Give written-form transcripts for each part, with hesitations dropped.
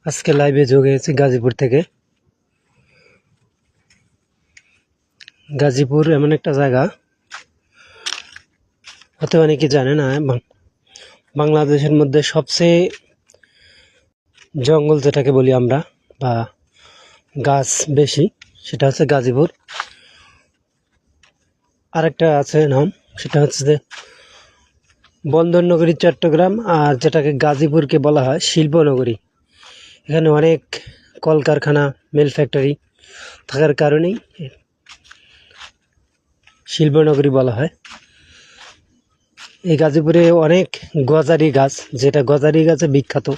আজকে লাইভে যোগ হয়েছে গাজীপুর থেকে। গাজীপুর এমন একটা জায়গা, হয়তো অনেকে জানে না, বাংলাদেশের মধ্যে সবচেয়ে জঙ্গল যেটাকে বলি আমরা, বা গাছ বেশি, সেটা হচ্ছে গাজীপুর। আরেকটা আছে নাম, সেটা হচ্ছে যে বন্দরনগরী চট্টগ্রাম, আর যেটাকে গাজীপুরকে বলা হয় শিল্পনগরী। এখানে অনেক কলকারখানা, মিল ফ্যাক্টরি থাকার কারণেই শিল্পনগরী বলা হয়। এই গাজীপুরে অনেক গজারি গাছ, যেটা গজারি গাছে বিখ্যাত।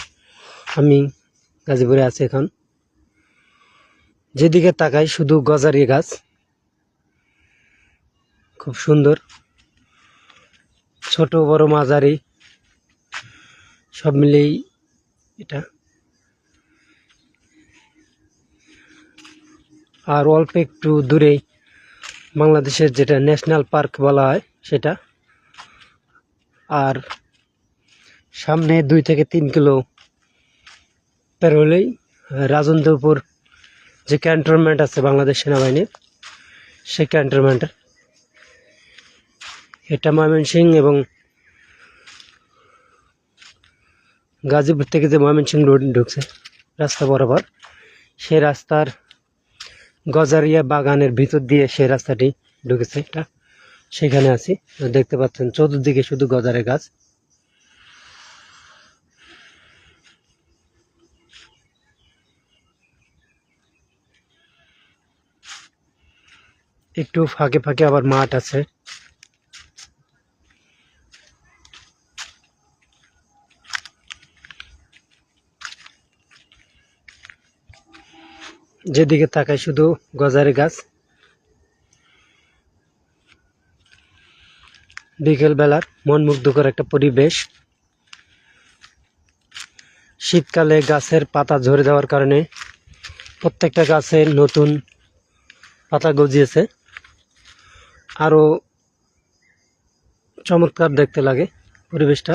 আমি গাজীপুরে আছি এখন, যেদিকে তাকাই শুধু গজারি গাছ, খুব সুন্দর, ছোট বড় মাঝারি সব মিলেই এটা। আর অল্প একটু দূরেই বাংলাদেশের যেটা ন্যাশনাল পার্ক বলা হয় সেটা। আর সামনে 2 থেকে 3 কিলো পের হলেই রাজেন্দ্রপুর যে ক্যান্টনমেন্ট আছে বাংলাদেশ সেনাবাহিনীর, সেই ক্যান্টনমেন্ট। এটা ময়মনসিংহ এবং গাজীপুর থেকে যে ময়মনসিংহ রোড ঢুকছে রাস্তা বরাবর, সেই রাস্তার গজারিয়া বাগানের ভিতর দিয়ে সেই রাস্তাটি ঢুকেছে। এটা সেখানে আছি, দেখতে পাচ্ছেন চতুর্দিকে শুধু গজারে গাছ। একটু ফাঁকে ফাঁকে আবার মাঠ আছে। যেদিকে তাকায় শুধু গজারে গাছ। বিকেল বেলার মন মুগ্ধকর একটা পরিবেশ। শীতকালে গাছের পাতা ঝরে যাওয়ার কারণে প্রত্যেকটা গাছে নতুন পাতা গজিয়েছে, আরো চমৎকার দেখতে লাগে পরিবেশটা।